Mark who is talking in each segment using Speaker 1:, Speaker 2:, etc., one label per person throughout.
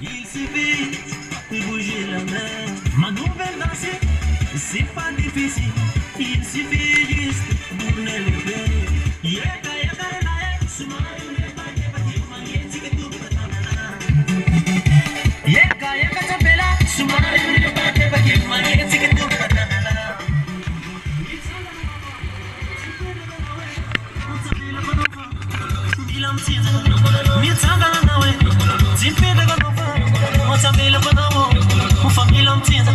Speaker 1: Il suffit de bouger la main. Ma nouvelle danse, c'est pas difficile. Il suffit juste de tourner le pied. Yeka yeka na sumai yeka yeka kimani tikitu katana. Yeka yeka tapela sumai yeka yeka kimani tikitu katana. Milam tiza, mitanga nawe, zimpeda ganova, motabela ganova, mufamilam tiza.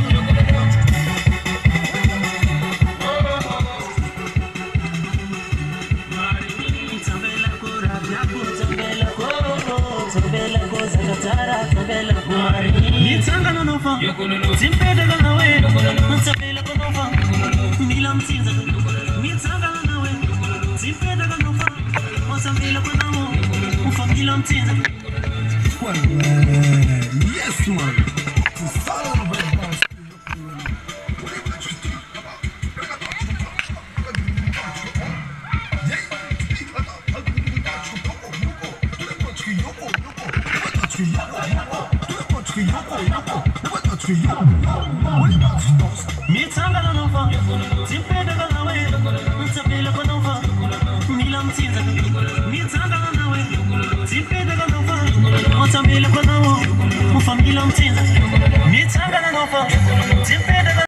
Speaker 1: Mitanga ganova, zimpeda ganova, motabela ganova, milam tiza. Mitanga nawe, zimpeda ganova.
Speaker 2: Well, yes, man.
Speaker 1: Família,